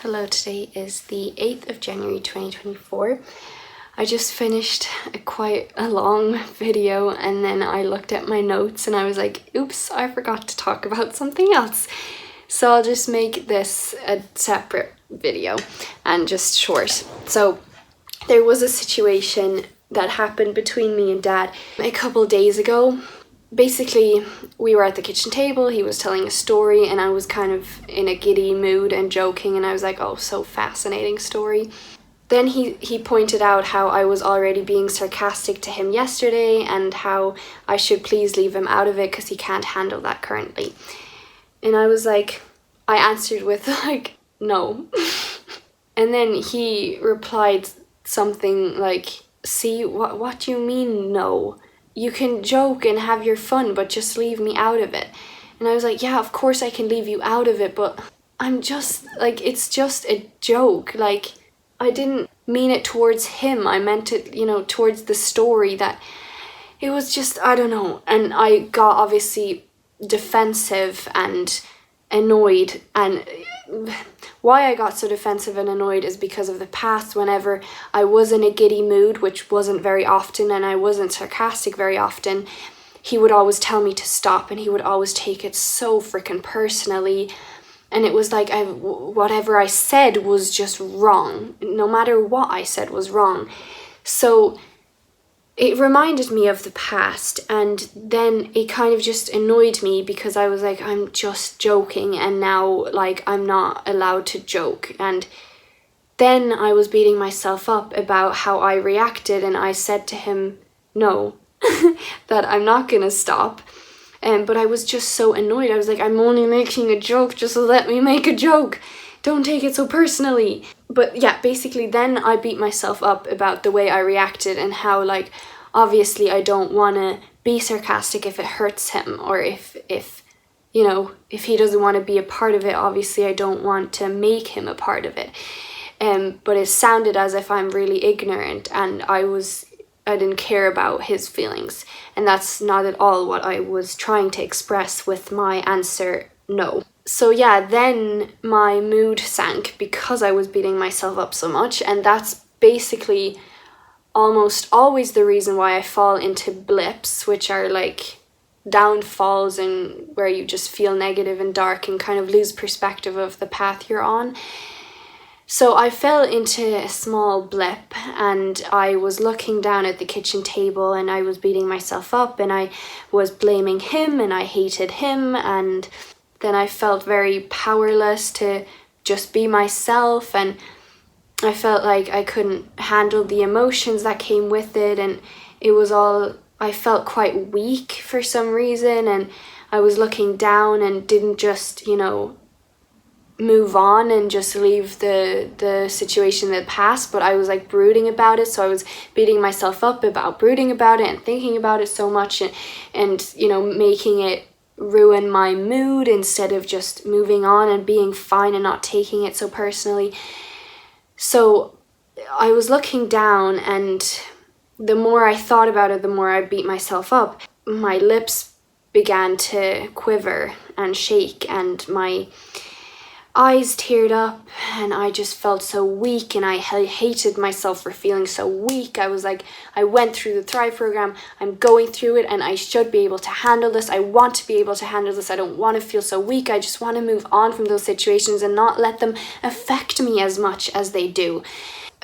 Hello, today is the 8th of January 2024. I just finished quite a long video and then I looked at my notes and I was like, oops, I forgot to talk about something else. So I'll just make this a separate video and just short. So there was a situation that happened between me and Dad a couple days ago. Basically, we were at the kitchen table, he was telling a story and I was kind of in a giddy mood and joking and I was like, oh, so fascinating story. Then he pointed out how I was already being sarcastic to him yesterday and how I should please leave him out of it because he can't handle that currently. And I was like, I answered with like, no. And then he replied something like, see, what do you mean no? You can joke and have your fun, but just leave me out of it. And I was like, yeah, of course I can leave you out of it, but I'm just, like, it's just a joke. Like, I didn't mean it towards him. I meant it, towards the story that it was just, I don't know. And I got obviously defensive and annoyed, and why I got so defensive and annoyed is because of the past. Whenever I was in a giddy mood, which wasn't very often, and I wasn't sarcastic very often, he would always tell me to stop and he would always take it so freaking personally. And it was like whatever I said was just wrong. No matter what I said was wrong. So it reminded me of the past, and then it kind of just annoyed me because I was like, I'm just joking, and now like I'm not allowed to joke. And then I was beating myself up about how I reacted, and I said to him, no, that I'm not gonna stop. But I was just so annoyed. I was like, I'm only making a joke, just let me make a joke. Don't take it so personally. But yeah, basically then I beat myself up about the way I reacted and how, like, obviously I don't want to be sarcastic if it hurts him, or if he doesn't want to be a part of it. Obviously I don't want to make him a part of it. But it sounded as if I'm really ignorant and I didn't care about his feelings. And that's not at all what I was trying to express with my answer, no. So yeah, then my mood sank because I was beating myself up so much, and that's basically almost always the reason why I fall into blips, which are like downfalls and where you just feel negative and dark and kind of lose perspective of the path you're on. So I fell into a small blip and I was looking down at the kitchen table and I was beating myself up and I was blaming him and I hated him, and then I felt very powerless to just be myself, and I felt like I couldn't handle the emotions that came with it, and I felt quite weak for some reason, and I was looking down and didn't just, move on and just leave the situation in the past, but I was like brooding about it. So I was beating myself up about brooding about it and thinking about it so much and making it ruin my mood instead of just moving on and being fine and not taking it so personally. So I was looking down, and the more I thought about it, the more I beat myself up. My lips began to quiver and shake and my eyes teared up, and I just felt so weak, and I hated myself for feeling so weak. I was like, I went through the Thrive program, I'm going through it, and I should be able to handle this. I want to be able to handle this. I don't want to feel so weak. I just want to move on from those situations and not let them affect me as much as they do.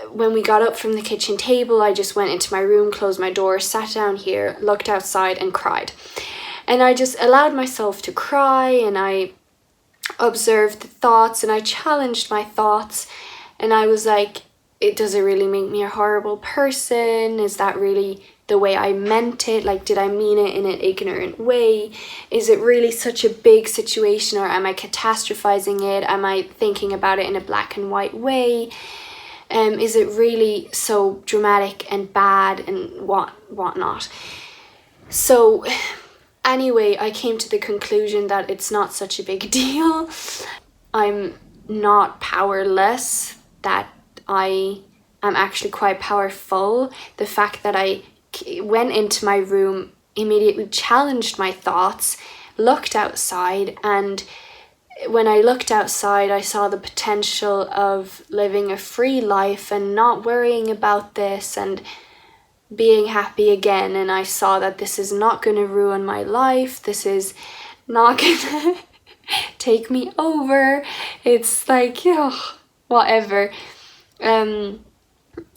When we got up from the kitchen table, I just went into my room, closed my door, sat down here, looked outside and cried. And I just allowed myself to cry, and I observed the thoughts and I challenged my thoughts, and I was like, does it really make me a horrible person? Is that really the way I meant it? Like, did I mean it in an ignorant way? Is it really such a big situation, or am I catastrophizing it? Am I thinking about it in a black and white way? Is it really so dramatic and bad and whatnot? So anyway, I came to the conclusion that it's not such a big deal. I'm not powerless, that I am actually quite powerful. The fact that I went into my room, immediately challenged my thoughts, looked outside, and when I looked outside, I saw the potential of living a free life and not worrying about this and being happy again. And I saw that this is not going to ruin my life. This is not going to take me over. It's like, whatever. And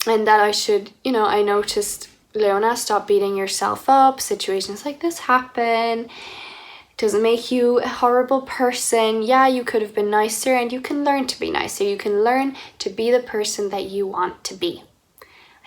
that I should, I noticed, Leona, stop beating yourself up. Situations like this happen. It doesn't make you a horrible person. Yeah, you could have been nicer, and you can learn to be nicer. You can learn to be the person that you want to be.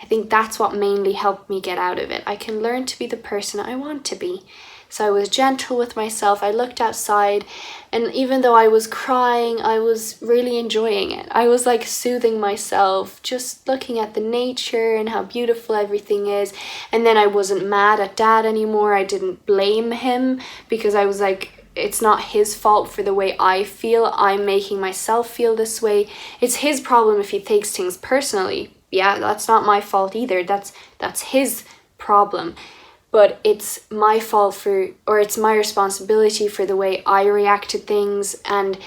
I think that's what mainly helped me get out of it. I can learn to be the person I want to be. So I was gentle with myself. I looked outside, and even though I was crying, I was really enjoying it. I was like soothing myself, just looking at the nature and how beautiful everything is. And then I wasn't mad at Dad anymore. I didn't blame him, because I was like, it's not his fault for the way I feel. I'm making myself feel this way. It's his problem if he takes things personally. Yeah, that's not my fault either. That's his problem. But it's my fault it's my responsibility for the way I react to things. And,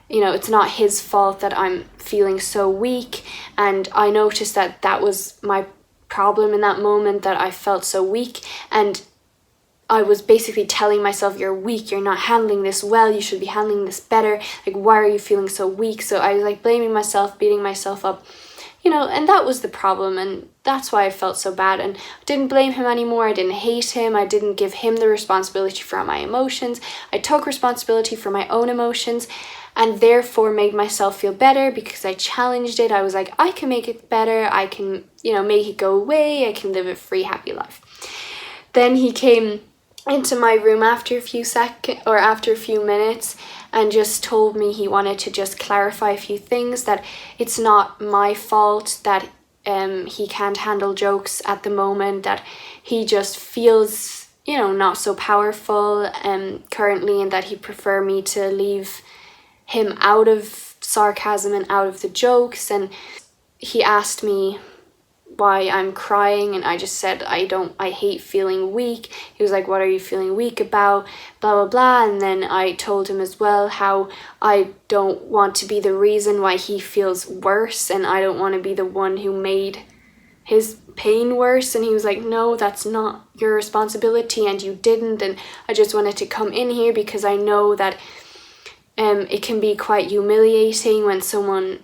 it's not his fault that I'm feeling so weak. And I noticed that that was my problem in that moment, that I felt so weak. And I was basically telling myself, you're weak, you're not handling this well, you should be handling this better. Like, why are you feeling so weak? So I was like blaming myself, beating myself up. And that was the problem, and that's why I felt so bad. And I didn't blame him anymore. I didn't hate him. I didn't give him the responsibility for my emotions. I took responsibility for my own emotions, and therefore made myself feel better, because I challenged it. I was like, I can make it better. I can, make it go away. I can live a free, happy life. Then he came into my room after a few minutes, and just told me he wanted to just clarify a few things, that it's not my fault that he can't handle jokes at the moment, that he just feels, not so powerful currently, and that he'd prefer me to leave him out of sarcasm and out of the jokes. And he asked me why I'm crying, and I just said I hate feeling weak. He was like, what are you feeling weak about? Blah blah blah. And then I told him as well how I don't want to be the reason why he feels worse, and I don't want to be the one who made his pain worse. And he was like, no, that's not your responsibility, and you didn't. And I just wanted to come in here because I know that it can be quite humiliating when someone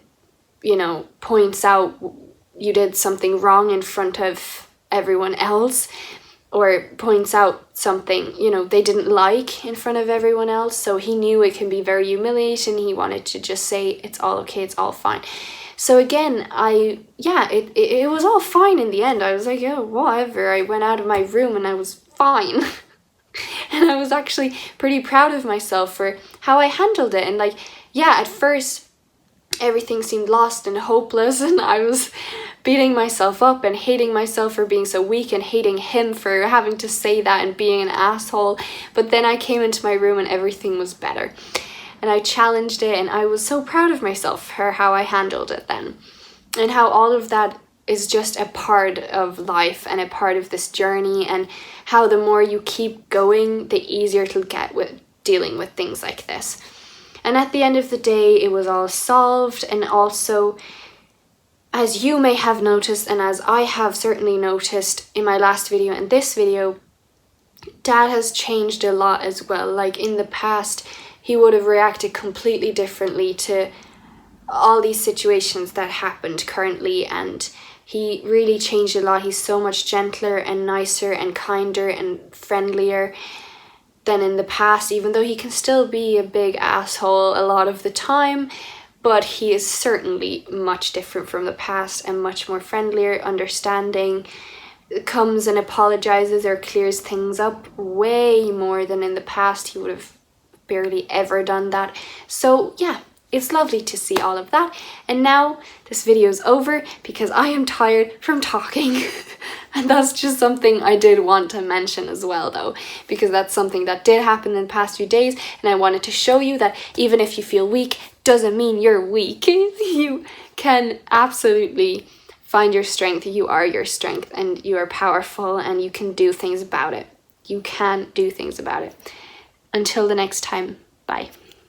points out you did something wrong in front of everyone else, or points out something, they didn't like in front of everyone else. So he knew it can be very humiliating. He wanted to just say, it's all okay, it's all fine. So again, it was all fine in the end. I was like, oh, whatever. I went out of my room and I was fine. And I was actually pretty proud of myself for how I handled it. And at first, everything seemed lost and hopeless, and I was beating myself up and hating myself for being so weak, and hating him for having to say that and being an asshole. But then I came into my room and everything was better, and I challenged it, and I was so proud of myself for how I handled it then, and how all of that is just a part of life and a part of this journey, and how the more you keep going, the easier it'll get with dealing with things like this. And at the end of the day, it was all solved. And also, as you may have noticed, and as I have certainly noticed in my last video and this video, Dad has changed a lot as well. Like in the past, he would have reacted completely differently to all these situations that happened currently, and he really changed a lot. He's so much gentler and nicer and kinder and friendlier than in the past, even though he can still be a big asshole a lot of the time. But he is certainly much different from the past, and much more friendlier, understanding, comes and apologizes or clears things up way more than in the past. He would have barely ever done that. So yeah, it's lovely to see all of that. And now this video is over because I am tired from talking. And that's just something I did want to mention as well, though, because that's something that did happen in the past few days, and I wanted to show you that even if you feel weak, doesn't mean you're weak. You can absolutely find your strength. You are your strength, and you are powerful, and you can do things about it. You can do things about it. Until the next time, bye.